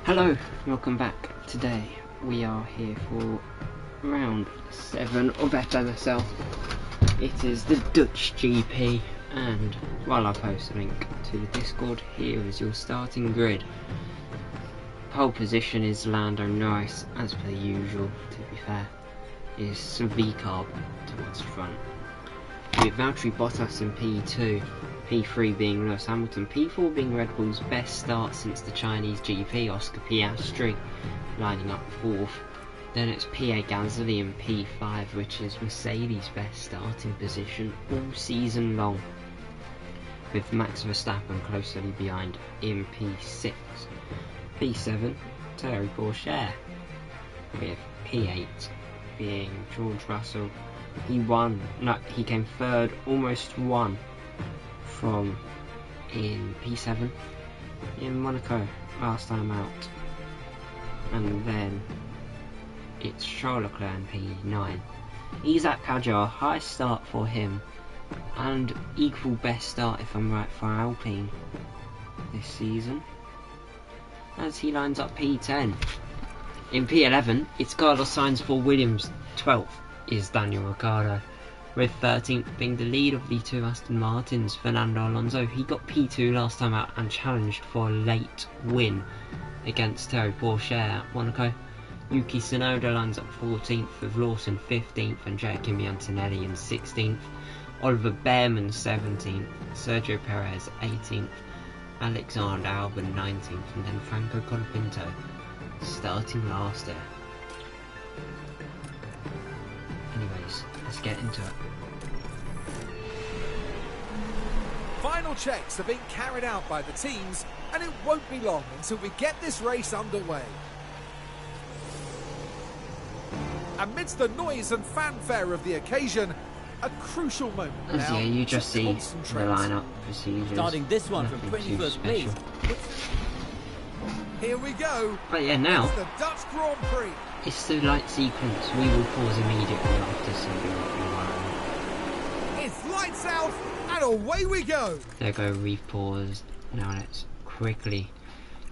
Hello, welcome back. Today we are here for round 7 of FMSL. It is the Dutch GP, and while I post a link to the Discord, here is your starting grid. Pole position is Lando Norris, as per usual, to be fair, is some V-carb towards the front. With Valtteri Bottas in P2, P3 being Lewis Hamilton, P4 being Red Bull's best start since the Chinese GP, Oscar Piastri, lining up 4th. Then it's Pierre Gasly in P5, which is Mercedes' best starting position all season long, with Max Verstappen closely behind in P6. P7, Thierry Pourchaire, with P8 being George Russell. He came third, almost won from in P7 in Monaco last time out. And then it's Charles Leclerc in P9. Isaac Hadjar, high start for him, and equal best start, if I'm right, for Alpine this season, as he lines up P10. In P11, it's Carlos Sainz for Williams. 12th is Daniel Ricciardo, with 13th being the lead of the two Aston Martins, Fernando Alonso. He got P2 last time out and challenged for a late win against Thierry Pourchaire at Monaco. Yuki Tsunoda lines up 14th, with Lawson 15th and Kimi Antonelli in 16th. Oliver Behrman 17th, Sergio Perez 18th, Alexander Albon 19th, and then Franco Colapinto starting last there. Anyways, let's get into it. Final checks are being carried out by the teams, and it won't be long until we get this race underway. Amidst the noise and fanfare of the occasion, a crucial moment As now you just see the concentrate. lineup procedures. Starting this one from Nothing too 21st place. special. Here we go. But yeah, now It's the Dutch Grand Prix. it's the light sequence. We will pause immediately after something like that. It's lights out, and away we go. There go, we've paused. Now let's quickly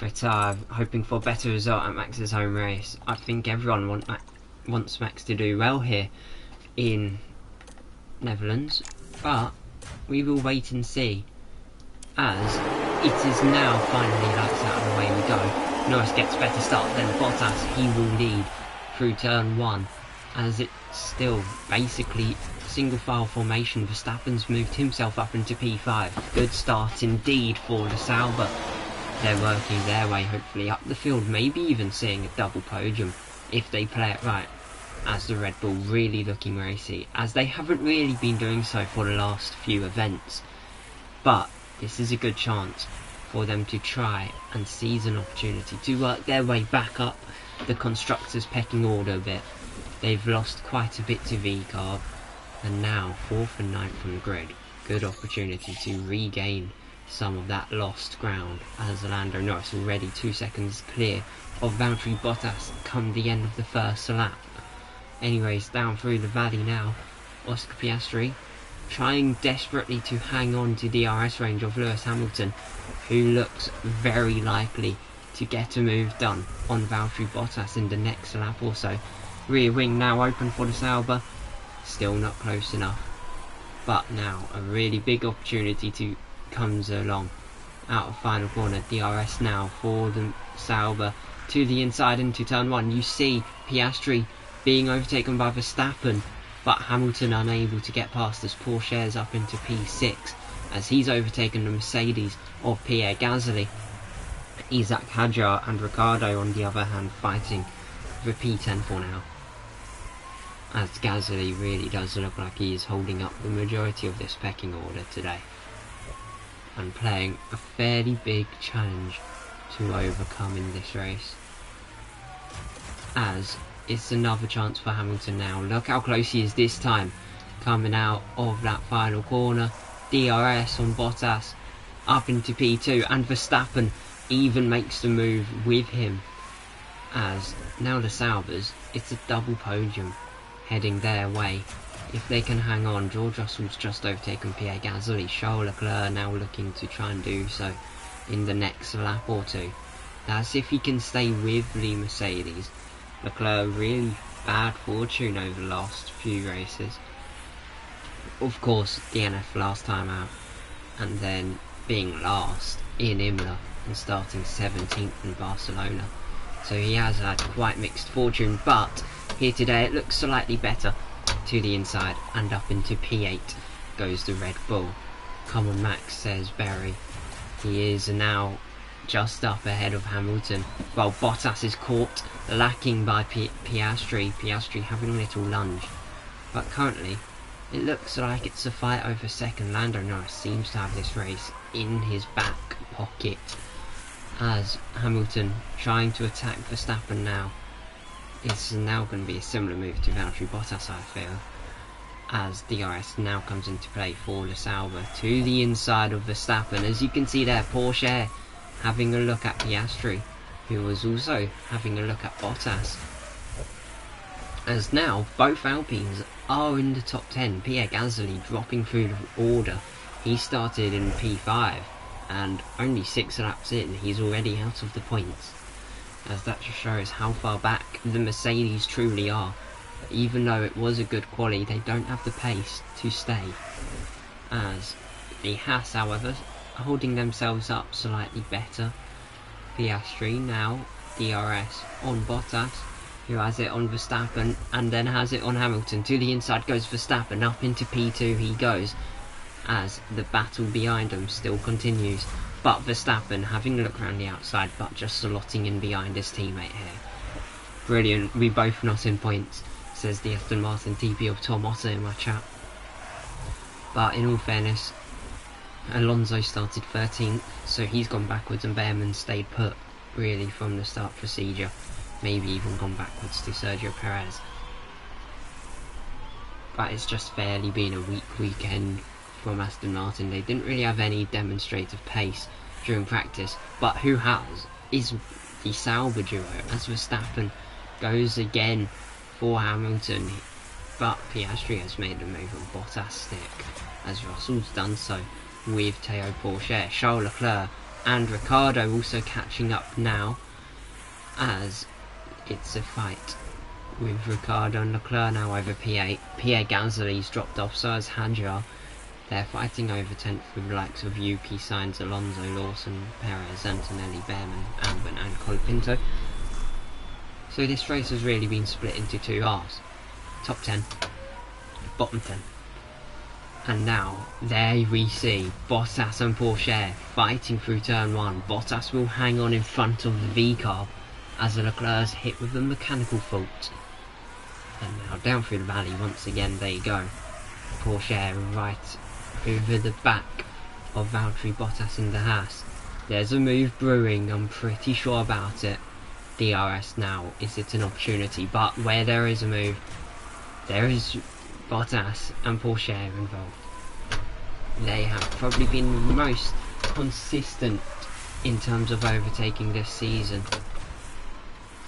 retire, hoping for a better result at Max's home race. I think everyone wants Max to do well here in Netherlands, but we will wait and see, as it is now finally lights out and away we go. Norris gets better start than Bottas. He will lead through turn 1, as it's still basically single file formation. Verstappen's moved himself up into P5. Good start indeed for the Sauber. They're working their way hopefully up the field, maybe even seeing a double podium if they play it right, as the Red Bull really looking racy, as they haven't really been doing so for the last few events. But this is a good chance for them to try and seize an opportunity to work their way back up the constructors' pecking order a bit. They've lost quite a bit to V-carb, and now 4th and 9th on the grid. Good opportunity to regain some of that lost ground, as Lando Norris already 2 seconds clear of Valtteri Bottas come the end of the first lap. Anyways, down through the valley now, Oscar Piastri trying desperately to hang on to DRS range of Lewis Hamilton, who looks very likely to get a move done on Valtteri Bottas in the next lap or so. Rear wing now open for the Sauber, still not close enough, but now a really big opportunity comes along out of final corner. DRS now for the Sauber to the inside into turn 1. You see Piastri being overtaken by Verstappen, but Hamilton unable to get past as Pourchaire's up into P6, as he's overtaken the Mercedes of Pierre Gasly. Isaac Hadjar and Ricciardo on the other hand fighting for P10 for now, as Gasly really does look like he is holding up the majority of this pecking order today, and playing a fairly big challenge to overcome in this race, as it's another chance for Hamilton now. Look how close he is this time, coming out of that final corner. DRS on Bottas up into P2, and Verstappen even makes the move with him, as now the Saubers, it's a double podium heading their way if they can hang on. George Russell's just overtaken Pierre Gasly. Charles Leclerc now looking to try and do so in the next lap or two. That's if he can stay with the Mercedes. Leclerc really bad fortune over the last few races. Of course, DNF last time out, and then being last in Imola and starting 17th in Barcelona. So he has had quite mixed fortune, but here today it looks slightly better. To the inside and up into P8 goes the Red Bull. Come on Max, says Berry. He is now just up ahead of Hamilton, while Bottas is caught lacking by Piastri. Piastri having a little lunge, but currently it looks like it's a fight over second. Lando Norris seems to have this race in his back pocket, as Hamilton trying to attack Verstappen now. It's now going to be a similar move to Valtteri Bottas, I feel, as DRS now comes into play for the Sauber to the inside of Verstappen. As you can see there, Porsche having a look at Piastri, who was also having a look at Bottas. As now both Alpines are in the top 10. Pierre Gasly dropping through the order. He started in P5 and only 6 laps in he's already out of the points, as that just shows how far back the Mercedes truly are. Even though it was a good quali, they don't have the pace to stay. As the Haas, however, holding themselves up slightly better. Piastri now DRS on Bottas, who has it on Verstappen and then has it on Hamilton. To the inside goes Verstappen, up into P2 he goes, as the battle behind him still continues. But Verstappen having a look around the outside, but just slotting in behind his teammate here. Brilliant, we both not in points, says the Aston Martin TP of Tom Otter in my chat. But in all fairness, Alonso started 13th, so he's gone backwards, and Behrman stayed put really from the start procedure. Maybe even gone backwards to Sergio Perez. But it's just fairly been a weak weekend from Aston Martin. They didn't really have any demonstrative pace during practice, but who has is the Sauber duo, as Verstappen goes again for Hamilton, but Piastri has made a move on Bottas stick, as Russell's done so with Théo Pourchaire. Charles Leclerc and Ricciardo also catching up now, as it's a fight with Ricciardo and Leclerc now over P8. Pierre Gasly's dropped off, so has Hadjar. They're fighting over 10th with the likes of Yuki, Sainz, Alonso, Lawson, Perez, Antonelli, Behrman, Albon and Colapinto. So this race has really been split into two halves. Top 10, bottom 10. And now, there we see Bottas and Pourchaire fighting through turn 1. Bottas will hang on in front of the V-car as Leclerc's hit with a mechanical fault. And now down through the valley once again, there you go. Pourchaire right over the back of Valtteri Bottas in the Haas. There's a move brewing, I'm pretty sure about it. DRS now, is it an opportunity? But where there is a move, there is Bottas and Pourchaire involved. They have probably been the most consistent in terms of overtaking this season,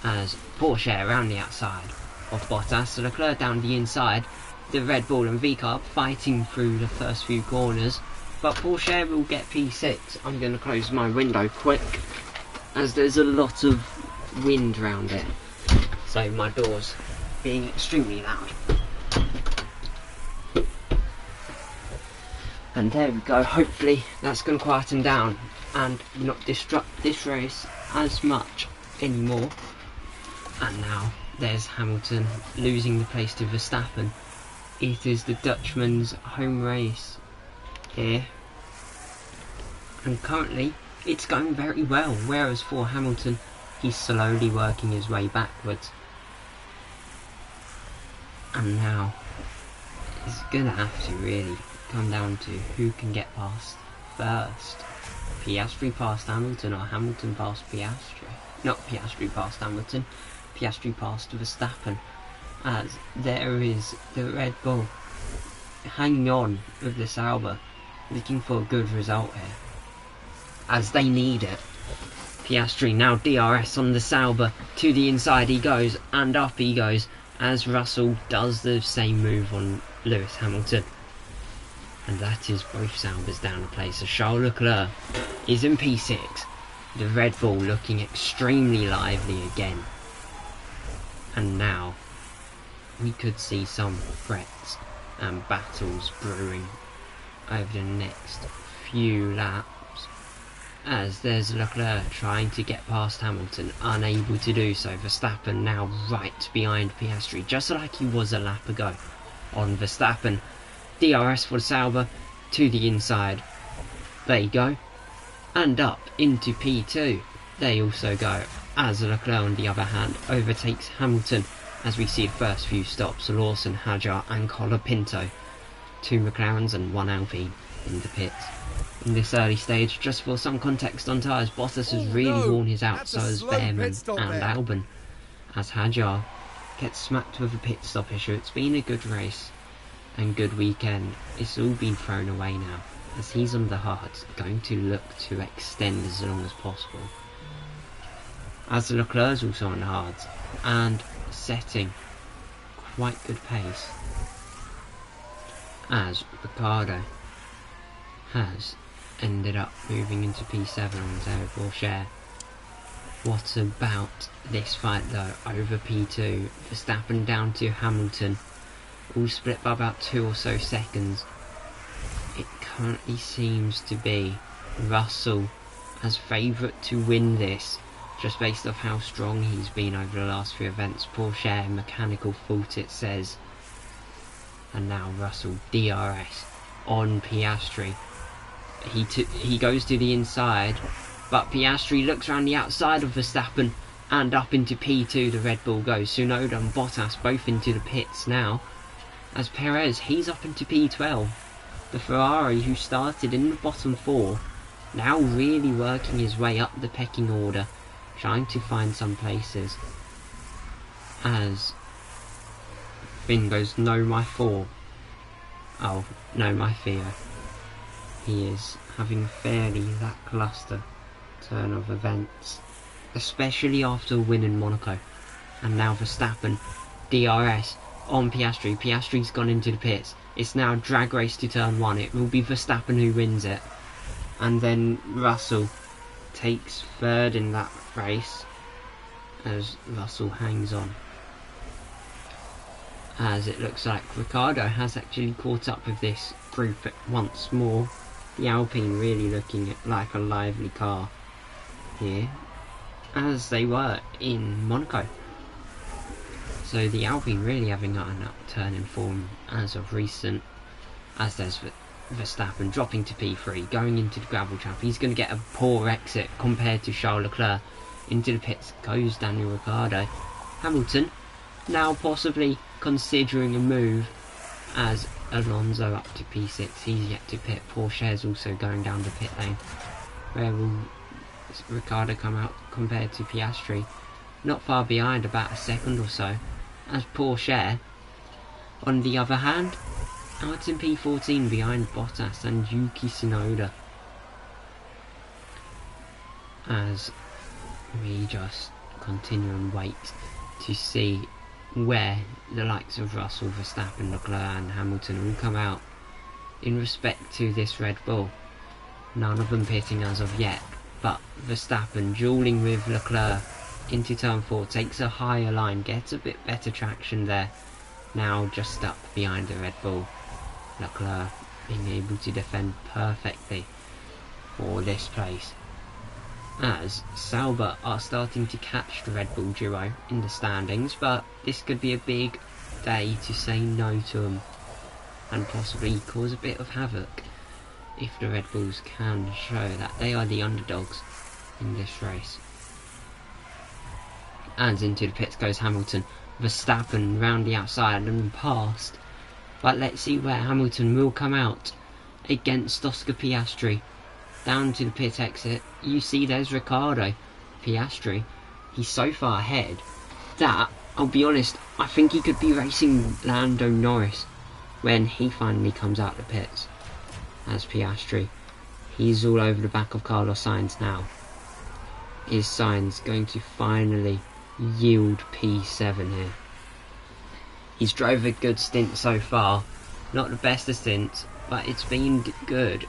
as Pourchaire around the outside of Bottas, Leclerc down the inside, the Red Bull and V-Car fighting through the first few corners, but Pourchaire will get P6. I'm going to close my window quick, as there's a lot of wind around it, so my door's being extremely loud. And there we go, hopefully that's going to quieten down and not disrupt this race as much anymore. And now there's Hamilton losing the place to Verstappen. It is the Dutchman's home race here, and currently it's going very well, whereas for Hamilton he's slowly working his way backwards. And now it's gonna have to really come down to who can get past first. Piastri past Hamilton, or Hamilton past Piastri. Not Piastri past Hamilton, Piastri past Verstappen, as there is the Red Bull hanging on with the Sauber, looking for a good result here, as they need it. Piastri now DRS on the Sauber, to the inside he goes, and up he goes, as Russell does the same move on Lewis Hamilton. And that is both Saubers down a place. So Charles Leclerc is in P6, The Red Bull looking extremely lively again. And now we could see some threats and battles brewing over the next few laps, as there's Leclerc trying to get past Hamilton, unable to do so. Verstappen now right behind Piastri, just like he was a lap ago. On Verstappen, DRS for Sauber to the inside. They go, and up into P2 they also go, as Leclerc on the other hand overtakes Hamilton, as we see the first few stops. Lawson, Hadjar and Colapinto, 2 McLarens and 1 Alpine in the pits. In this early stage, just for some context on tyres, Bottas has really worn his out, so has Behrman and Albon, as Hadjar gets smacked with a pit stop issue. It's been a good race and good weekend. It's all been thrown away now, as he's on the hards, going to look to extend as long as possible. As Leclerc's also on the hards and setting quite good pace, as Ricciardo has ended up moving into P7 on Zero Pourchaire. What about this fight though over P2? Verstappen down to Hamilton, all split by about 2 or so seconds. It currently seems to be Russell as favourite to win this, just based off how strong he's been over the last few events. Pourchaire mechanical fault, it says. And now Russell DRS on Piastri. He goes to the inside, but Piastri looks around the outside of Verstappen and up into P2 the Red Bull goes. Tsunoda and Bottas both into the pits now, as Perez, he's up into P12. The Ferrari, who started in the bottom 4, now really working his way up the pecking order, trying to find some places, as Finn goes, no my 4. Oh, no my Theo. He is having a fairly lacklustre turn of events, especially after winning Monaco. And now Verstappen, DRS on Piastri. Piastri's gone into the pits. It's now drag race to turn 1. It will be Verstappen who wins it. And then Russell takes 3rd in that race, as Russell hangs on. As it looks like Ricciardo has actually caught up with this group once more. The Alpine really looking like a lively car here, as they were in Monaco. So the Alpine really having an upturn in form as of recent, as there's Verstappen dropping to P3, going into the gravel trap. He's going to get a poor exit compared to Charles Leclerc. Into the pits goes Daniel Ricciardo. Hamilton now possibly considering a move, as Alonso up to P6, he's yet to pit. Pourchaire's also going down the pit lane. Where will Ricciardo come out compared to Piastri? Not far behind, about a second or so, as Pourchaire, on the other hand, out in P14 behind Bottas and Yuki Tsunoda. As we just continue and wait to see where the likes of Russell, Verstappen, Leclerc and Hamilton all come out in respect to this Red Bull. None of them pitting as of yet, but Verstappen duelling with Leclerc into turn 4, takes a higher line, gets a bit better traction there. Now just up behind the Red Bull. Leclerc being able to defend perfectly for this place, as Sauber are starting to catch the Red Bull duo in the standings, but this could be a big day to say no to them and possibly cause a bit of havoc if the Red Bulls can show that they are the underdogs in this race. And into the pits goes Hamilton. Verstappen round the outside and past, but let's see where Hamilton will come out against Oscar Piastri. Down to the pit exit, you see there's Ricciardo. Piastri, he's so far ahead that, I'll be honest, I think he could be racing Lando Norris when he finally comes out the pits. As Piastri, he's all over the back of Carlos Sainz now. Is Sainz going to finally yield P7 here? He's drove a good stint so far, not the best of stints, but it's been good.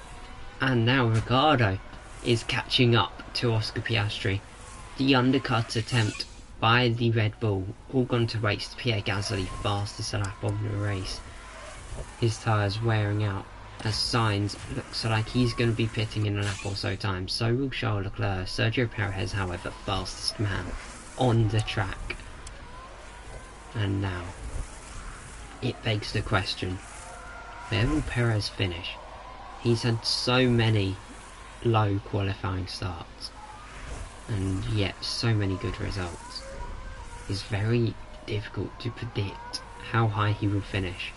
And now Ricciardo is catching up to Oscar Piastri. The undercut attempt by the Red Bull all gone to waste. Pierre Gasly fastest lap of the race. His tyres wearing out as Sainz looks like he's going to be pitting in a lap or so time. So will Charles Leclerc. Sergio Perez, however, fastest man on the track. And now it begs the question, where will Perez finish? He's had so many low qualifying starts and yet so many good results. It's very difficult to predict how high he will finish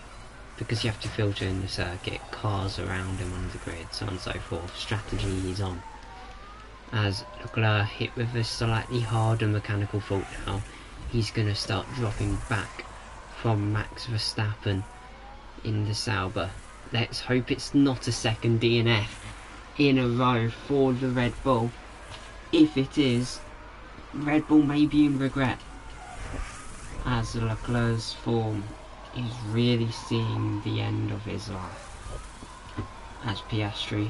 because you have to filter in the circuit, cars around him on the grid, so on and so forth, strategy he's on. As Leclerc hit with a slightly harder mechanical fault now, he's going to start dropping back from Max Verstappen in the Sauber. Let's hope it's not a second DNF in a row for the Red Bull. If it is, Red Bull may be in regret, as Leclerc's form is really seeing the end of his life. As Piastri,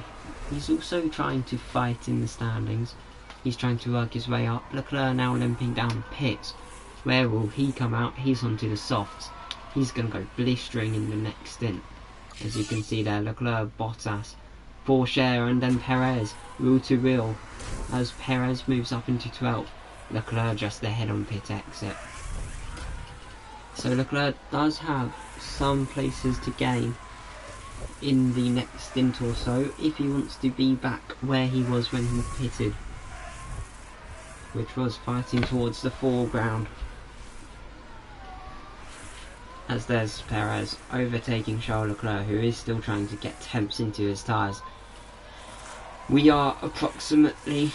he's also trying to fight in the standings. He's trying to work his way up. Leclerc now limping down pits. Where will he come out? He's onto the softs. He's going to go blistering in the next stint. As you can see there, Leclerc, Bottas, Pourchaire, and then Perez, wheel to wheel. As Perez moves up into 12th, Leclerc just ahead on pit exit. So Leclerc does have some places to gain in the next stint or so if he wants to be back where he was when he pitted, which was fighting towards the foreground. As there's Perez overtaking Charles Leclerc, who is still trying to get temps into his tyres. We are approximately,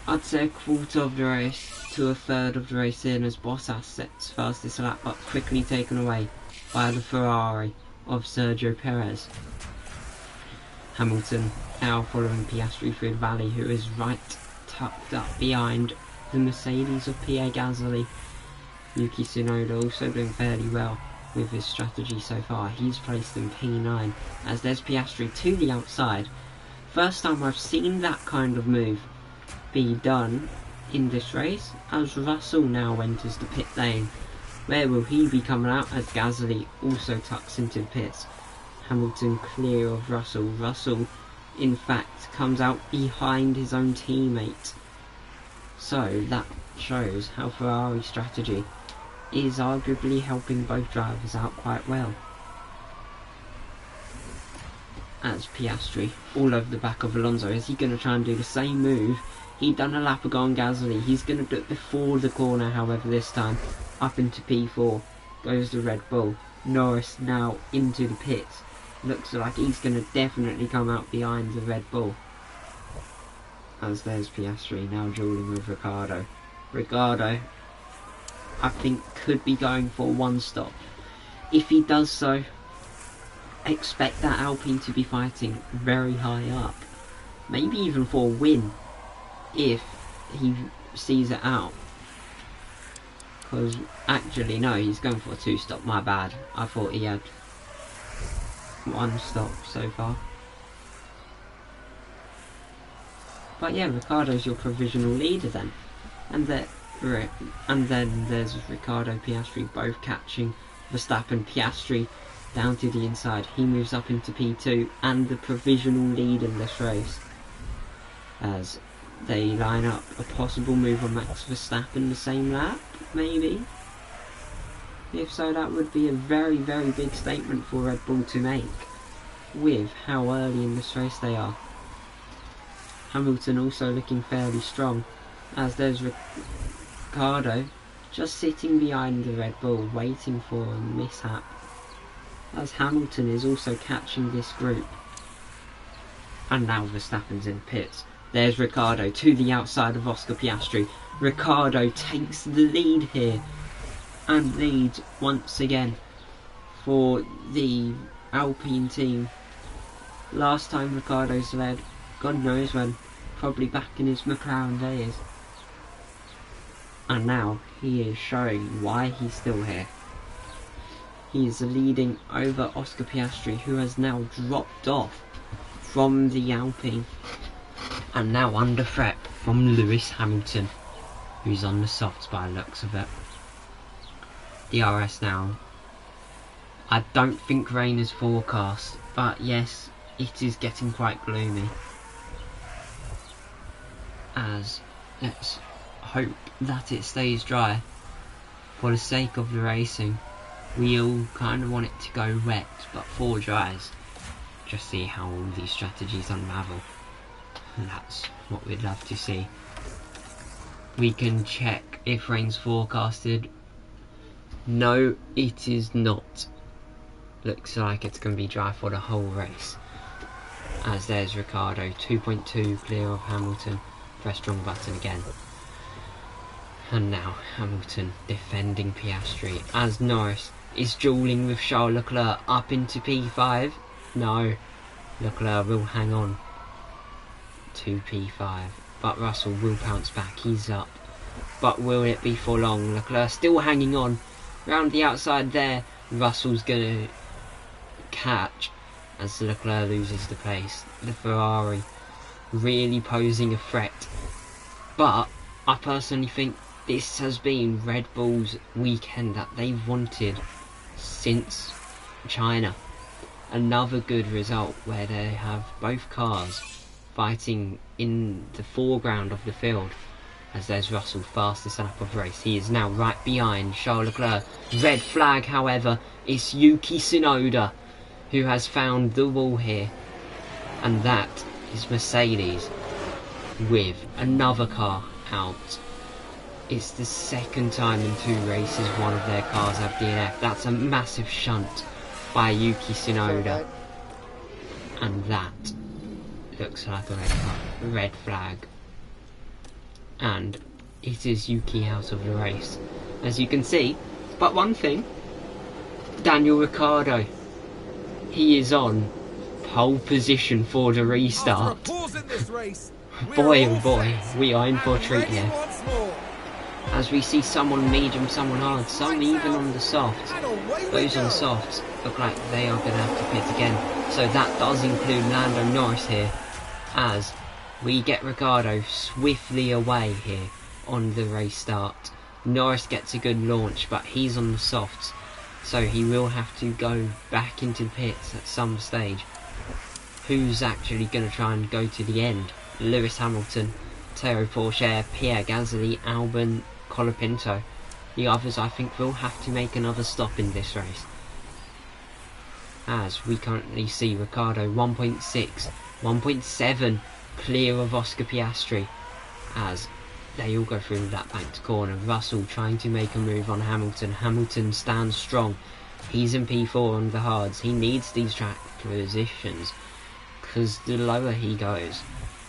I'd say, a quarter of the race to a third of the race in, as Bottas sets fastest lap, but quickly taken away by the Ferrari of Sergio Perez. Hamilton now following Piastri through the valley, who is right tucked up behind the Mercedes of Pierre Gasly. Yuki Tsunoda also doing fairly well with his strategy so far. He's placed in P9 as there's Piastri to the outside. First time I've seen that kind of move be done in this race, as Russell now enters the pit lane. Where will he be coming out as Gasly also tucks into the pits? Hamilton clear of Russell. Russell in fact comes out behind his own teammate. So that shows how Ferrari's strategy is arguably helping both drivers out quite well. As Piastri all over the back of Alonso, is he going to try and do the same move he'd done a lap ago on Gasly? He's going to do it before the corner, however, this time up into P4 goes the Red Bull. Norris now into the pits. Looks like he's going to definitely come out behind the Red Bull. As there's Piastri now dueling with Ricciardo. Ricciardo, I think, could be going for one stop. If he does so, expect that Alpine to be fighting very high up. Maybe even for a win, if he sees it out. Because, actually, no, he's going for a 2-stop, my bad. I thought he had 1 stop so far. But yeah, Ricciardo's your provisional leader then. And then there's Ricciardo, Piastri both catching Verstappen. Piastri down to the inside. He moves up into P2 and the provisional lead in this race. As they line up a possible move on Max Verstappen the same lap, maybe? If so, that would be a very, very big statement for Red Bull to make with how early in this race they are. Hamilton also looking fairly strong, as there's Ricciardo just sitting behind the Red Bull waiting for a mishap, as Hamilton is also catching this group. And now Verstappen's in pits. There's Ricciardo to the outside of Oscar Piastri. Ricciardo takes the lead here and leads once again for the Alpine team. Last time Ricciardo's led, God knows when, probably back in his McLaren days. And now he is showing why he's still here. He is leading over Oscar Piastri, who has now dropped off from the Alpine. And now under threat from Lewis Hamilton, who's on the softs by the looks of it. DRS now. I don't think rain is forecast, but yes, it is getting quite gloomy. As let's hope that it stays dry for the sake of the racing. We all kind of want it to go wet, but for dries. Just see how all these strategies unravel. And that's what we'd love to see. We can check if rain's forecasted. No, it is not. Looks like it's going to be dry for the whole race. As there's Ricciardo, 2.2 clear of Hamilton. Press strong button again. And now Hamilton defending Piastri as Norris is dueling with Charles Leclerc up into P5. No, Leclerc will hang on to P5, but Russell will pounce back. He's up, but will it be for long? Leclerc still hanging on round the outside there. Russell's gonna catch as Leclerc loses the place. The Ferrari really posing a threat, but I personally think this has been Red Bull's weekend that they've wanted since China. Another good result where they have both cars fighting in the foreground of the field. As there's Russell, fastest lap of race. He is now right behind Charles Leclerc. Red flag, however, it's Yuki Tsunoda who has found the wall here. And that is Mercedes with another car out. It's the second time in 2 races one of their cars have DNF. That's a massive shunt by Yuki Tsunoda. And that looks like a red flag. And it is Yuki out of the race, as you can see. But one thing, Daniel Ricciardo, he is on pole position for the restart. Boy oh boy, we are in for a treat here. As we see someone medium, someone hard, some even on the softs. Those on the softs look like they are going to have to pit again. So that does include Lando Norris here, as we get Ricciardo swiftly away here on the race start. Norris gets a good launch, but he's on the softs, so he will have to go back into the pits at some stage. Who's actually going to try and go to the end? Lewis Hamilton, Théo Pourchaire, Pierre Gasly, Albon, Colapinto. The others I think will have to make another stop in this race. As we currently see Ricciardo 1.6, 1.7 clear of Oscar Piastri, as they all go through that banked corner. Russell trying to make a move on Hamilton. Hamilton stands strong. He's in P4 on the hards. He needs these track positions, because the lower he goes,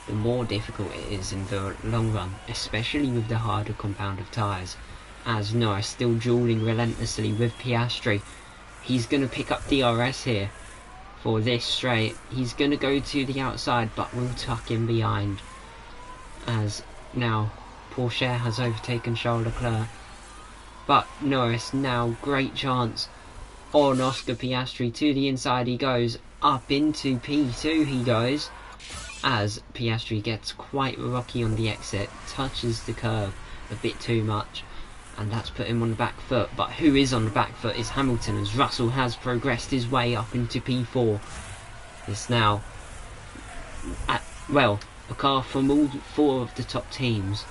the more difficult it is in the long run, especially with the harder compound of tyres. As Norris still dueling relentlessly with Piastri. He's going to pick up DRS here for this straight. He's going to go to the outside, but will tuck in behind. As now Pourchaire has overtaken Charles Leclerc, but Norris now great chance on Oscar Piastri. To the inside he goes, up into P2 he goes, as Piastri gets quite rocky on the exit, touches the curb a bit too much, and that's put him on the back foot. But who is on the back foot is Hamilton, as Russell has progressed his way up into P4. It's now a car from all 4 of the top teams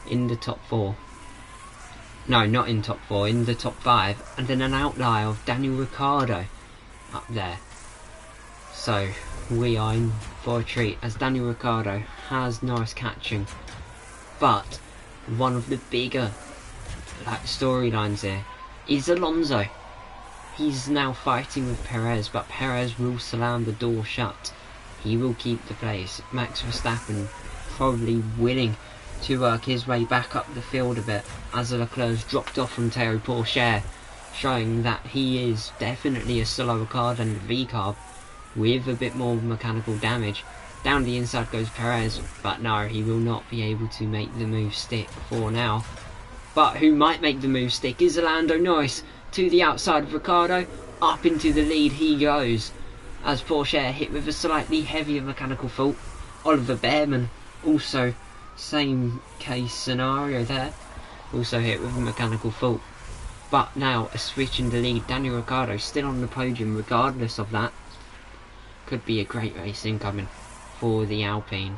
in the top 4. No, not in top 4, in the top 5, and then an outlier of Daniel Ricciardo up there. So we are in for a treat, as Daniel Ricciardo has Norris catching. But one of the bigger storylines here is Alonso. He's now fighting with Perez, but Perez will slam the door shut. He will keep the place. Max Verstappen probably willing to work his way back up the field a bit, as Leclerc's dropped off from Théo Pourchaire, showing that he is definitely a slower car than the V-Carb, with a bit more mechanical damage. Down the inside goes Perez, but no, he will not be able to make the move stick for now. But who might make the move stick is Lando Norris. To the outside of Ricciardo, up into the lead he goes, as Pourchaire hit with a slightly heavier mechanical fault. Oliver Bearman, also same case scenario there, also hit with a mechanical fault. But now a switch in the lead. Daniel Ricciardo still on the podium regardless of that. Could be a great race incoming for the Alpine.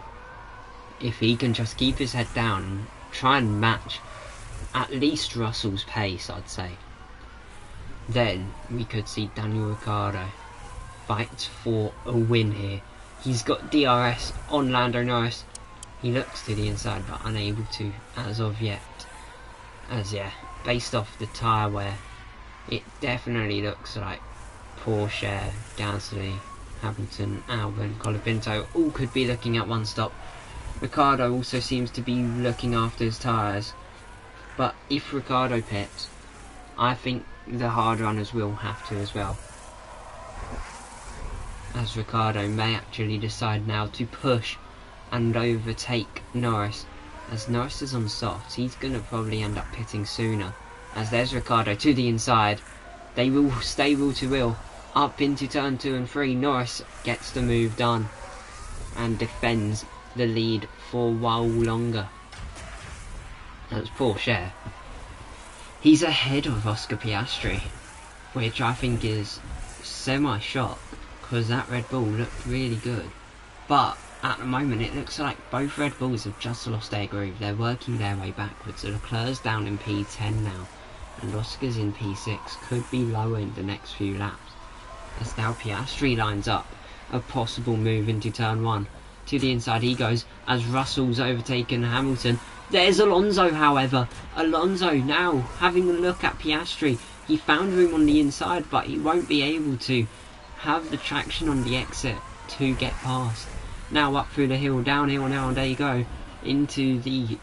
If he can just keep his head down and try and match at least Russell's pace, I'd say, then we could see Daniel Ricciardo fight for a win here. He's got DRS on Lando Norris. He looks to the inside but unable to as of yet. As yeah, based off the tyre wear, it definitely looks like Porsche, Gasly, Hamilton, Albon, Colapinto all could be looking at one stop. Ricciardo also seems to be looking after his tyres, but if Ricciardo pits, I think the hard runners will have to as well, as Ricciardo may actually decide now to push and overtake Norris. As Norris is on softs, he's going to probably end up pitting sooner. As there's Ricciardo to the inside. They will stay wheel to wheel up into turn 2 and 3. Norris gets the move done and defends the lead for a while longer. That's Porsche. He's ahead of Oscar Piastri, which I think is semi-shock because that Red Bull looked really good. But at the moment it looks like both Red Bulls have just lost their groove. They're working their way backwards. Leclerc's down in P10 now and Oscar's in P6, could be lower in the next few laps. As now Piastri lines up a possible move into turn 1. To the inside he goes as Russell's overtaken Hamilton. There's Alonso, however. Alonso now having a look at Piastri. He found room on the inside but he won't be able to have the traction on the exit to get past. Now up through the hill, downhill now, and there you go, into the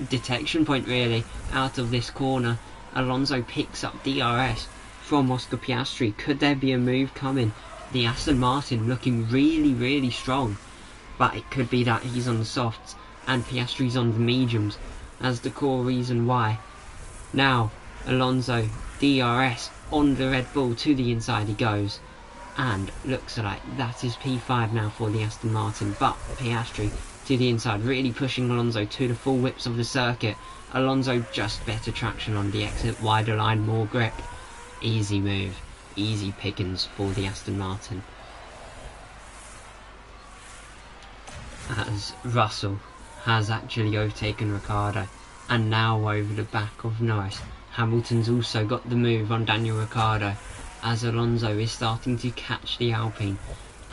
detection point really, out of this corner. Alonso picks up DRS from Oscar Piastri. Could there be a move coming? The Aston Martin looking really strong, but it could be that he's on the softs and Piastri's on the mediums as the core reason why. Now Alonso DRS on the Red Bull, to the inside he goes. And looks like that is P5 now for the Aston Martin, but Piastri to the inside, really pushing Alonso to the full whips of the circuit. Alonso just better traction on the exit, wider line, more grip. Easy move, easy pickings for the Aston Martin. As Russell has actually overtaken Ricciardo and now over the back of Norris. Hamilton's also got the move on Daniel Ricciardo, as Alonso is starting to catch the Alpine.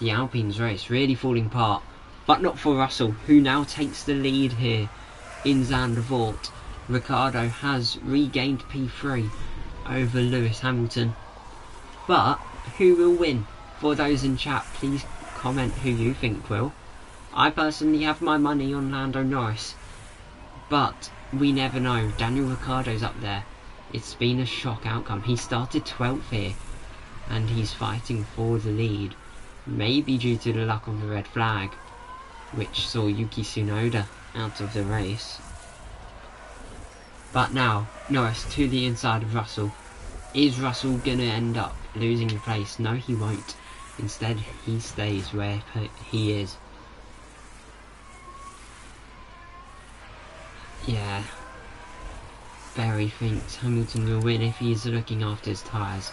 The Alpine's race really falling apart, but not for Russell, who now takes the lead here in Zandvoort. Ricciardo has regained P3 over Lewis Hamilton, but who will win? For those in chat, please comment who you think will. I personally have my money on Lando Norris, but we never know. Daniel Ricciardo's up there. It's been a shock outcome. He started 12th here and he's fighting for the lead, maybe due to the luck of the red flag, which saw Yuki Tsunoda out of the race. But now Norris to the inside of Russell. Is Russell gonna end up losing the place? No, he won't. Instead he stays where he is. Yeah, Berry thinks Hamilton will win if he's looking after his tyres.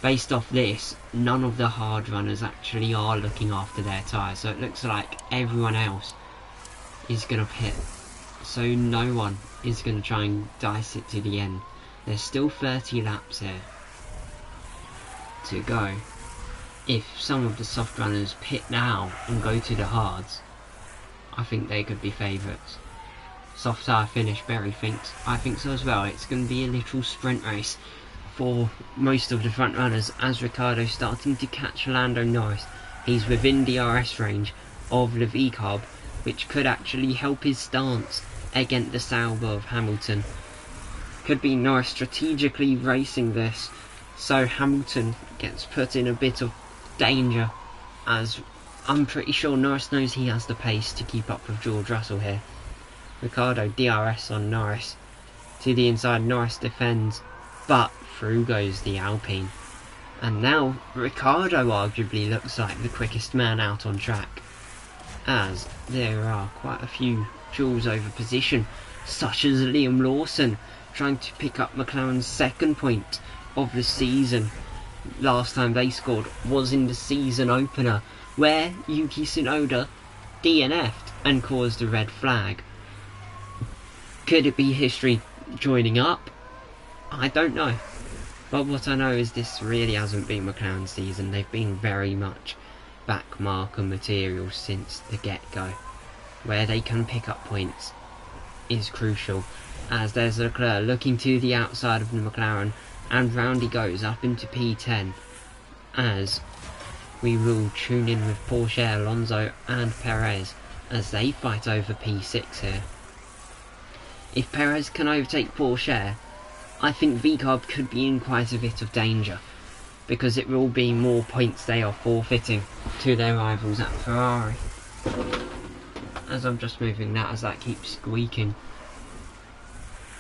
Based off this, none of the hard runners actually are looking after their tyres, so it looks like everyone else is going to pit. So no one is going to try and dice it to the end. There's still 30 laps here to go. If some of the soft runners pit now and go to the hards, I think they could be favourites. Soft tyre finish, Berry thinks. I think so as well. It's going to be a little sprint race for most of the front runners, as Ricciardo starting to catch Lando Norris. He's within DRS range of the V-carb, which could actually help his stance against the Sauber of Hamilton. Could be Norris strategically racing this, so Hamilton gets put in a bit of danger, as I'm pretty sure Norris knows he has the pace to keep up with George Russell here. Ricciardo DRS on Norris. To the inside, Norris defends, but through goes the Alpine. And now Ricciardo arguably looks like the quickest man out on track, as there are quite a few duels over position, such as Liam Lawson trying to pick up McLaren's second point of the season. Last time they scored was in the season opener, where Yuki Tsunoda DNF'd and caused a red flag. Could it be history joining up? I don't know. But what I know is this really hasn't been McLaren's season. They've been very much back marker material since the get-go. Where they can pick up points is crucial, as there's Leclerc looking to the outside of the McLaren, and round he goes up into P10, as we will tune in with Porsche, Alonso and Perez as they fight over P6 here. If Perez can overtake Porsche, I think VCARB could be in quite a bit of danger, because it will be more points they are forfeiting to their rivals at Ferrari. As I'm just moving that as that keeps squeaking.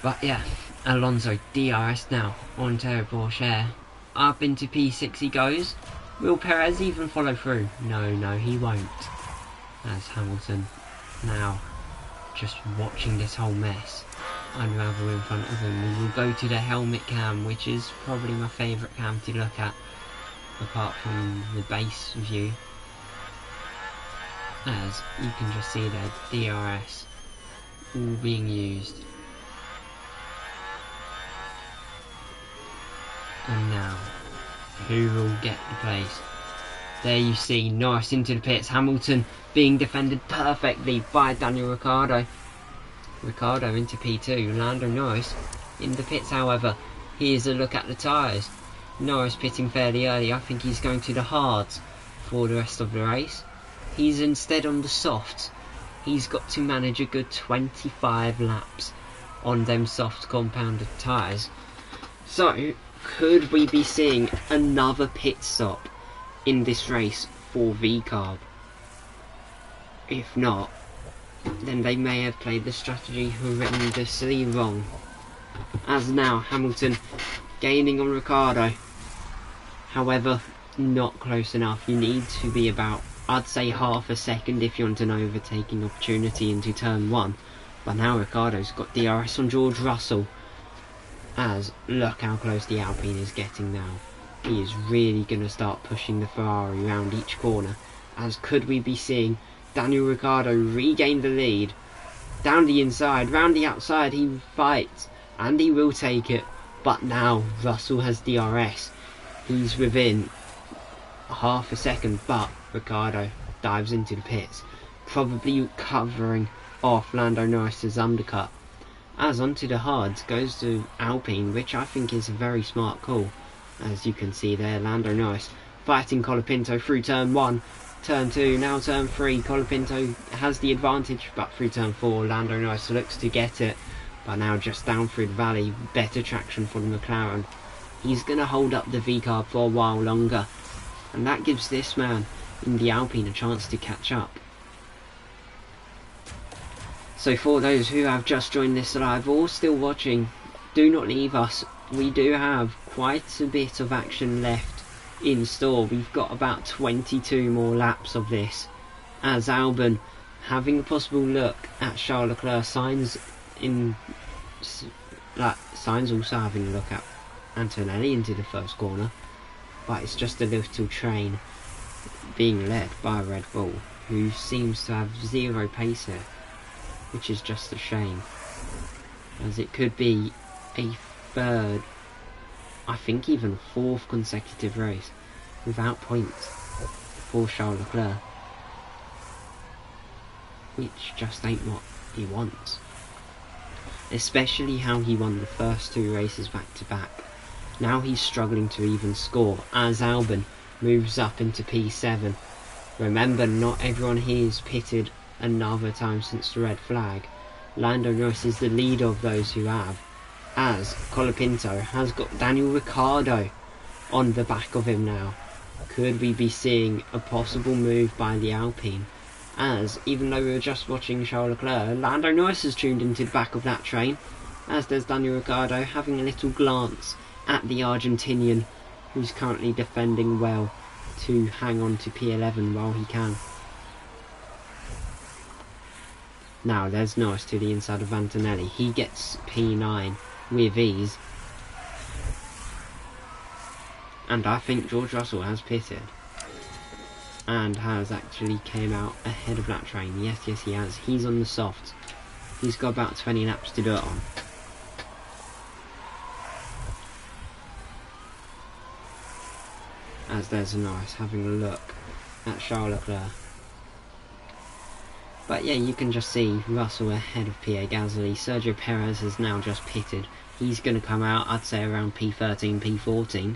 But yeah, Alonso DRS now on Terry Porsche. Up into P6 he goes. Will Perez even follow through? No, he won't. As Hamilton now just watching this whole mess unravel in front of him. We will go to the helmet cam, which is probably my favourite cam to look at, apart from the base view. As you can just see there, DRS all being used. And now, who will get the place? There you see Norris into the pits, Hamilton being defended perfectly by Daniel Ricciardo. Ricciardo into P2, Lando Norris in the pits. However, here's a look at the tyres. Norris pitting fairly early. I think he's going to the hards for the rest of the race. He's instead on the softs. He's got to manage a good 25 laps on them soft compounded tyres. So, could we be seeing another pit stop in this race for VCARB? If not, then they may have played the strategy horrendously wrong. As now, Hamilton gaining on Ricciardo. However, not close enough. You need to be about, I'd say, half a second if you want an overtaking opportunity into turn 1. But now Ricciardo's got DRS on George Russell. As, look how close the Alpine is getting now. He is really going to start pushing the Ferrari around each corner. As could we be seeing Daniel Ricciardo regain the lead. Down the inside, round the outside he fights. And he will take it. But now Russell has DRS. He's within half a second, but Ricciardo dives into the pits, probably covering off Lando Norris's undercut. As onto the hards goes to Alpine, which I think is a very smart call. As you can see there, Lando Norris fighting Colapinto through turn 1, turn 2, now turn 3. Colapinto has the advantage, but through turn 4 Lando Norris looks to get it, but now just down through the valley, better traction for the McLaren. He's going to hold up the VCARB for a while longer, and that gives this man in the Alpine a chance to catch up. So for those who have just joined this live or still watching, do not leave us. We do have quite a bit of action left in store. We've got about 22 more laps of this, as Albon having a possible look at Charles Leclerc. Sainz also having a look at Antonelli into the first corner, but it's just a little train being led by Red Bull, who seems to have zero pace here, which is just a shame, as it could be a third, I think even fourth consecutive race without points for Charles Leclerc, which just ain't what he wants, especially how he won the first 2 races back to back. Now he's struggling to even score as Albon moves up into P7. Remember, not everyone here is pitted another time since the red flag. Lando Norris is the leader of those who have, as Colapinto has got Daniel Ricciardo on the back of him now. Could we be seeing a possible move by the Alpine? As, even though we were just watching Charles Leclerc, Lando Norris has tuned into the back of that train, as does Daniel Ricciardo, having a little glance at the Argentinian, who's currently defending well to hang on to P11 while he can. Now there's Norris to the inside of Antonelli. He gets P9 with ease. And I think George Russell has pitted. And has actually came out ahead of that train. Yes, he has. He's on the softs. He's got about 20 laps to do it on. As there's a Norris having a look at Charles Leclerc. But yeah, you can just see Russell ahead of Pierre Gasly. Sergio Perez has now just pitted. He's going to come out, I'd say, around P13, P14.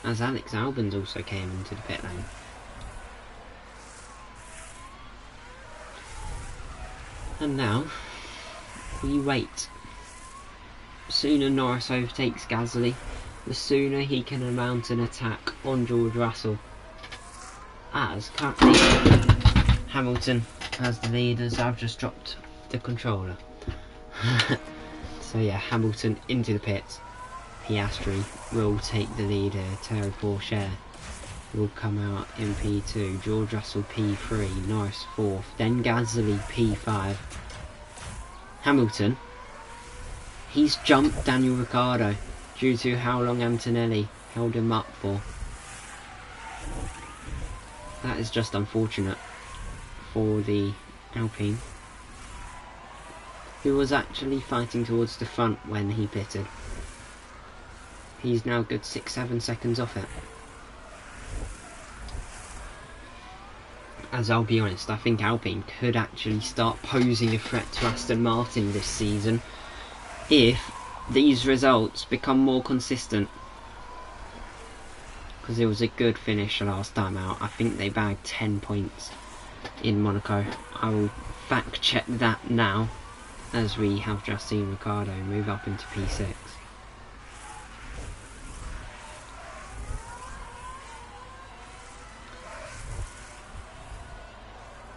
As Alex Albon's also came into the pit lane. And now, we wait. Sooner Norris overtakes Gasly, the sooner he can mount an attack on George Russell. As currently Hamilton has the lead, as I've just dropped the controller. So yeah, Hamilton into the pits. Piastri will take the lead here. Thierry Pourchaire will come out in P2. George Russell P3. Norris 4th. Then Gasly P5. Hamilton. He's jumped Daniel Ricciardo due to how long Antonelli held him up for. That is just unfortunate for the Alpine, who was actually fighting towards the front when he pitted. He's now good 6-7 seconds off it. As I'll be honest, I think Alpine could actually start posing a threat to Aston Martin this season if these results become more consistent. Because it was a good finish last time out. I think they bagged 10 points in Monaco. I will fact check that now, as we have just seen Ricciardo move up into P6.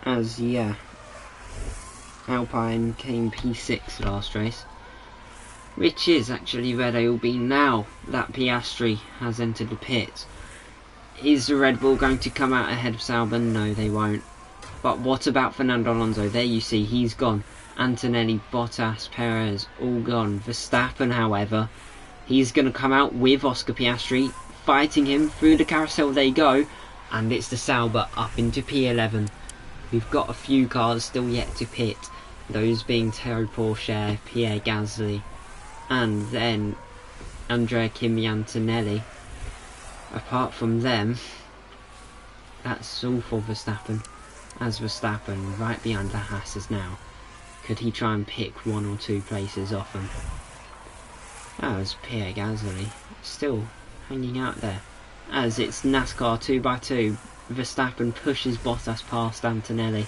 As yeah, Alpine came P6 last race, which is actually where they will be now that Piastri has entered the pit. Is the Red Bull going to come out ahead of Albon? No, they won't. But what about Fernando Alonso? There you see, he's gone. Antonelli, Bottas, Perez, all gone. Verstappen, however, he's going to come out with Oscar Piastri, fighting him through the carousel they go. And it's the Sauber up into P11. We've got a few cars still yet to pit. Those being Thierry Pourchaire, Pierre Gasly, and then Andrea Kimi Antonelli. Apart from them, that's all for Verstappen. As Verstappen right behind the Haas now. Could he try and pick 1 or 2 places off him? As Pierre Gasly still hanging out there. As it's NASCAR 2x2, Verstappen pushes Bottas past Antonelli.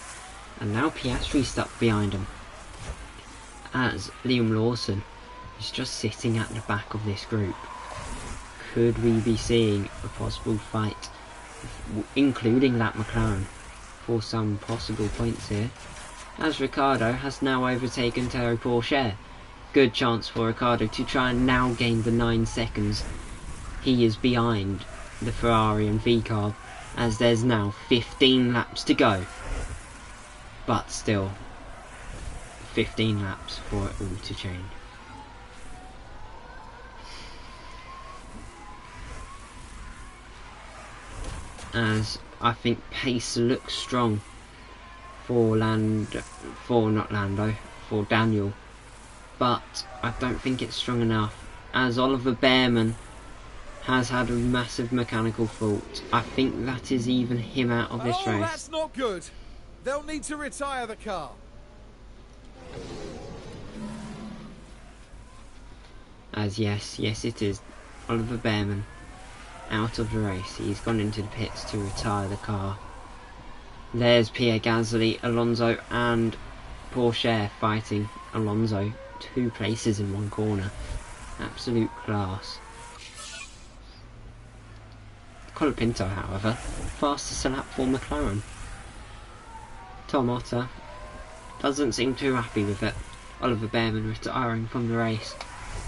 And now Piastri stuck behind him. As Liam Lawson is just sitting at the back of this group. Could we be seeing a possible fight, including that McLaren, for some possible points here? As Ricciardo has now overtaken Thierry Pourchaire. Good chance for Ricciardo to try and now gain the 9 seconds. He is behind the Ferrari and VCARB, as there's now 15 laps to go. But still, 15 laps for it all to change. As I think pace looks strong for Daniel, but I don't think it's strong enough, as Oliver Behrman has had a massive mechanical fault. I think that is even him out of this race. That's not good. They'll need to retire the car. As yes it is Oliver Behrman out of the race. He's gone into the pits to retire the car. There's Pierre Gasly, Alonso and Pourchaire fighting. Alonso 2 places in 1 corner. Absolute class. Colapinto, however, fastest lap for McLaren. Tom Otter doesn't seem too happy with it. Oliver Behrman retiring from the race.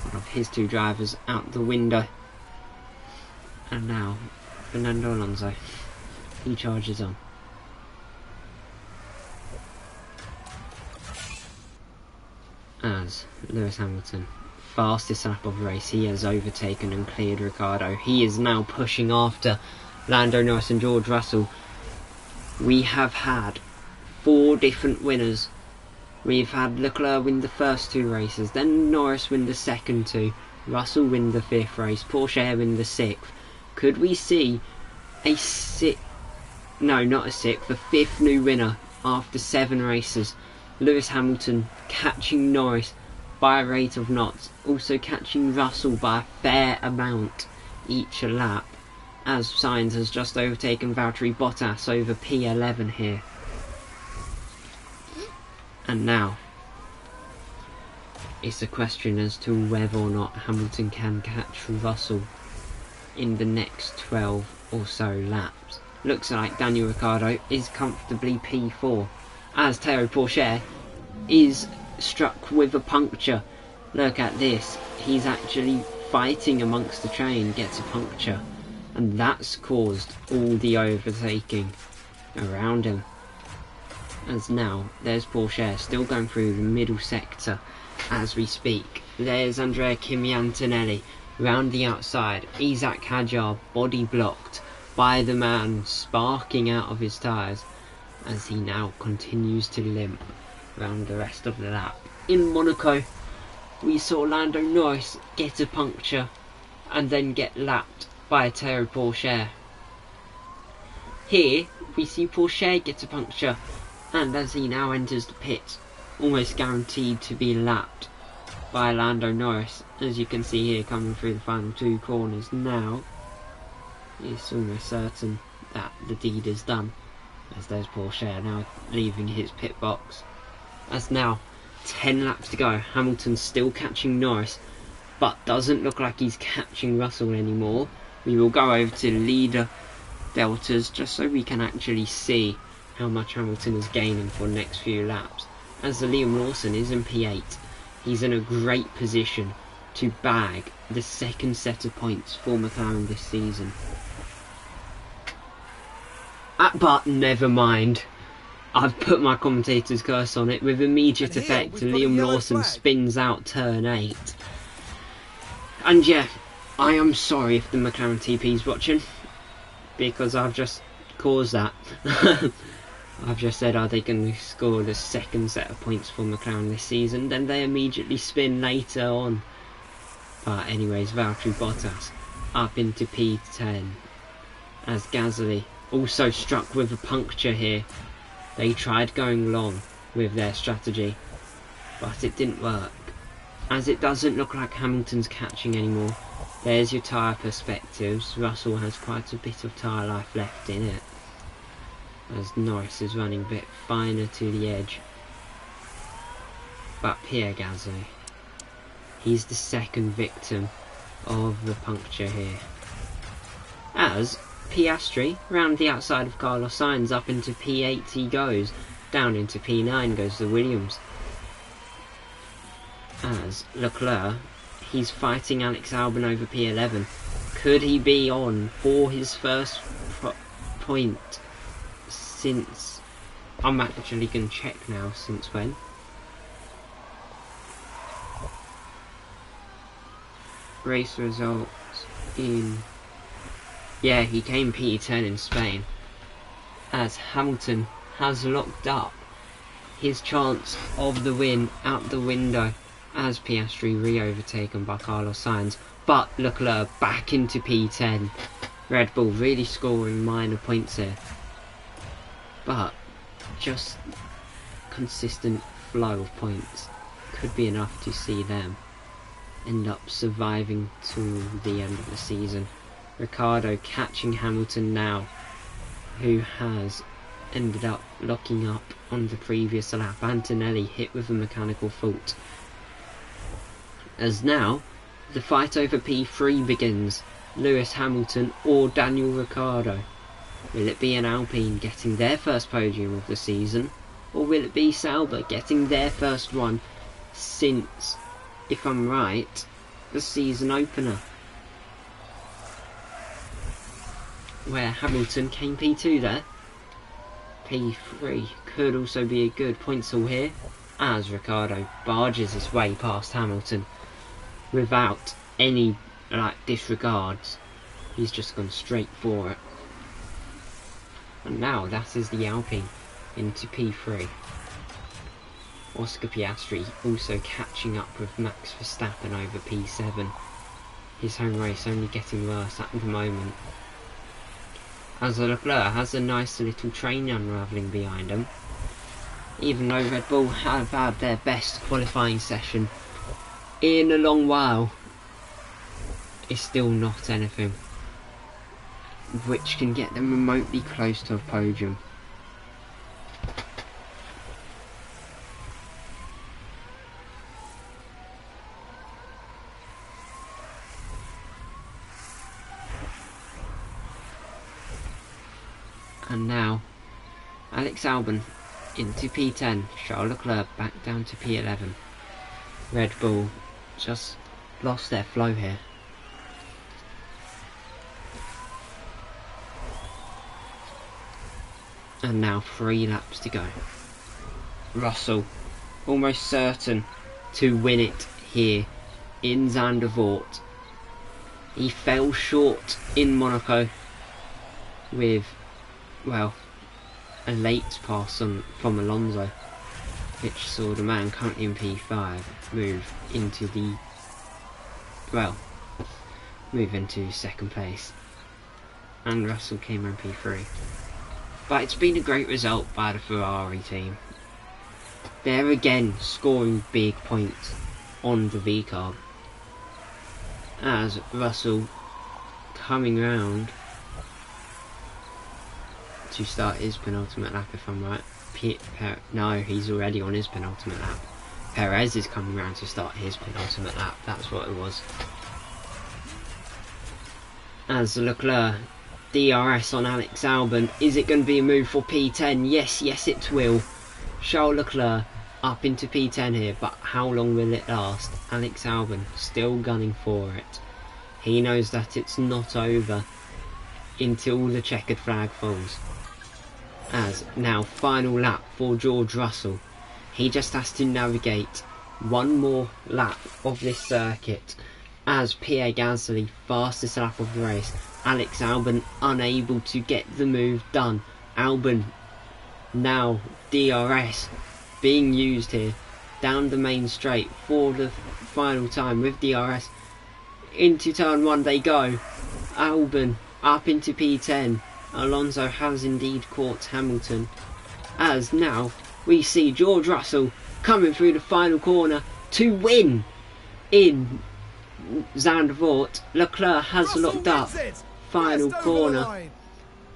One of his 2 drivers out the window. And now, Fernando Alonso. He charges on. as Lewis Hamilton, fastest lap of the race, he has overtaken and cleared Ricciardo. He is now pushing after Lando Norris and George Russell. We have had 4 different winners. We've had Leclerc win the first 2 races, then Norris win the second 2, Russell win the 5th race, Porsche win the 6th. Could we see a 5th new winner after 7 races? Lewis Hamilton catching Norris by a rate of knots, also catching Russell by a fair amount each lap, as Sainz has just overtaken Valtteri Bottas over P11 here. And now, it's a question as to whether or not Hamilton can catch Russell in the next 12 or so laps. Looks like Daniel Ricciardo is comfortably P4, as Théo Pourchaire is struck with a puncture. Look at this, he's actually fighting amongst the train, gets a puncture, and that's caused all the overtaking around him. As now, there's Pourchaire still going through the middle sector as we speak. There's Andrea Kimi Antonelli round the outside. Isaac Hadjar body blocked by the man sparking out of his tyres as he now continues to limp round the rest of the lap. In Monaco, we saw Lando Norris get a puncture and then get lapped by Théo Pourchaire. Here, we see Pourchaire get a puncture, and as he now enters the pit, almost guaranteed to be lapped by Lando Norris. As you can see here, coming through the final 2 corners now, it's almost certain that the deed is done, as there's Pourchaire now leaving his pit box. As now, 10 laps to go, Hamilton's still catching Norris, but doesn't look like he's catching Russell anymore. We will go over to leader deltas just so we can actually see how much Hamilton is gaining for the next few laps. As the Liam Lawson is in P8, he's in a great position to bag the 2nd set of points for McLaren this season. But never mind, I've put my commentator's curse on it. With immediate effect, Liam Lawson spins out turn 8. And yeah, I am sorry if the McLaren TP is watching, because I've just caused that. I've just said, are they going to score the 2nd set of points for McLaren this season? Then they immediately spin later on. But anyways, Valtteri Bottas up into P10 as Gasly also struck with a puncture here. They tried going long with their strategy, but it didn't work, as it doesn't look like Hamilton's catching anymore. There's your tyre perspectives. Russell has quite a bit of tyre life left in it, as Norris is running a bit finer to the edge. But Pierre Gasly, he's the 2nd victim of the puncture here. As Piastri, round the outside of Carlos Sainz, up into P8 he goes, down into P9 goes the Williams. As Leclerc, he's fighting Alex Albon over P11. Could he be on for his first point since... I'm actually going to check now, since when? Race results in... Yeah, he came P10 in Spain, as Hamilton has locked up his chance of the win out the window, as Piastri re-overtaken by Carlos Sainz. But Leclerc back into P10. Red Bull really scoring minor points here, but just consistent flow of points could be enough to see them end up surviving to the end of the season. Ricciardo catching Hamilton now, who has ended up locking up on the previous lap. Antonelli hit with a mechanical fault. As now, the fight over P3 begins. Lewis Hamilton or Daniel Ricciardo. Will it be an Alpine getting their first podium of the season, or will it be Sauber getting their first one since, if I'm right, the season opener, where Hamilton came P2 there? P3 could also be a good points haul here. as Ricciardo barges his way past Hamilton without any disregards. He's just gone straight for it. And now that is the Alpine into P3. Oscar Piastri also catching up with Max Verstappen over P7. His home race only getting worse at the moment, as Leclerc has a nice little train unravelling behind him. Even though Red Bull have had their best qualifying session in a long while, it's still not anything which can get them remotely close to a podium. And now Alex Albon into P10, Charles Leclerc back down to P11. Red Bull just lost their flow here. And now 3 laps to go. Russell almost certain to win it here in Zandvoort. He fell short in Monaco with, well, a late pass on from Alonso, which saw the man currently in P5 move into second place, and Russell came in P3. But it's been a great result by the Ferrari team. They're again scoring big points on the VCARB, as Russell coming round to start his penultimate lap, if I'm right. No, he's already on his penultimate lap. Perez is coming round to start his penultimate lap, that's what it was. As Leclerc, DRS on Alex Albon. Is it going to be a move for P10? Yes, it will. Charles Leclerc up into P10 here, but how long will it last? Alex Albon still gunning for it. He knows that it's not over until the checkered flag falls. As now final lap for George Russell. He just has to navigate one more lap of this circuit, as Pierre Gasly fastest lap of the race. Alex Albon unable to get the move done. Albon now DRS being used here down the main straight for the final time with DRS. Into turn 1 they go. Albon up into P10. Alonso has indeed caught Hamilton, as now we see George Russell coming through the final corner to win in Zandvoort. Leclerc has Russell locked up. Final corner.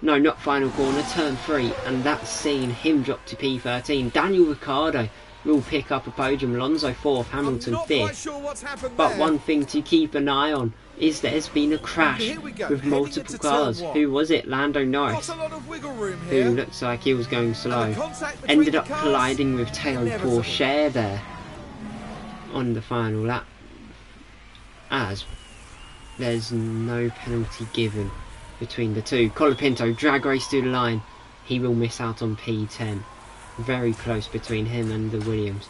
No, not final corner, turn 3, and that's seen him drop to P13. Daniel Ricciardo will pick up a podium. Alonso 4th, Hamilton 5th. Sure but one thing to keep an eye on is there's been a crash with multiple cars. Who was it? Lando Norris, who looks like he was going slow, ended up colliding with Théo Pourchaire there on the final lap, as there's no penalty given between the two. Colapinto drag race to the line. He will miss out on P10. Very close between him and the Williams.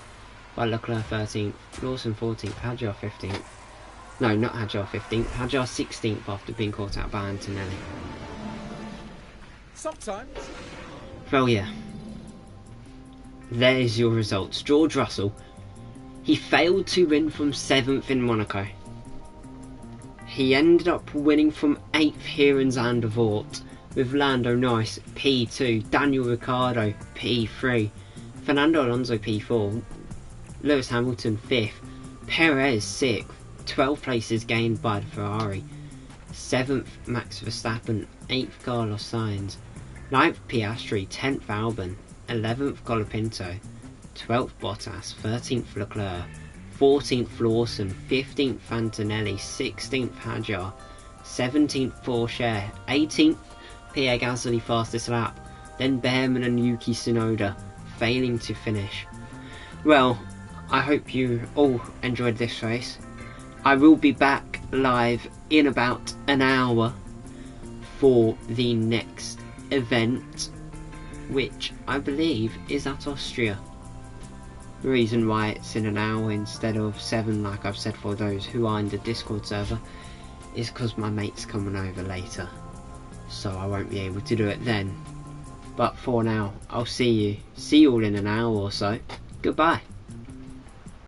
By Leclerc 13th, Lawson 14th, Hadjar 15th. No, not Hadjar 15th. Hadjar 16th after being caught out by Antonelli. Sometimes. Well, yeah. There's your results. George Russell, he failed to win from 7th in Monaco. He ended up winning from 8th here in Zandvoort, with Lando Norris P2, Daniel Ricciardo P3, Fernando Alonso P4, Lewis Hamilton 5th, Perez 6th, 12 places gained by the Ferrari, 7th Max Verstappen, 8th Carlos Sainz, 9th Piastri, 10th Albon, 11th Colapinto, 12th Bottas, 13th Leclerc, 14th Lawson, 15th Antonelli, 16th Hadjar, 17th Pourchaire, 18th Pierre Gasly fastest lap, then Behrman and Yuki Tsunoda failing to finish. Well, I hope you all enjoyed this race. I will be back live in about an hour for the next event, which I believe is at Austria. The reason why it's in an hour instead of 7 like I've said for those who are in the Discord server is because my mate's coming over later, so I won't be able to do it then. But for now, I'll see you all in an hour or so. Goodbye.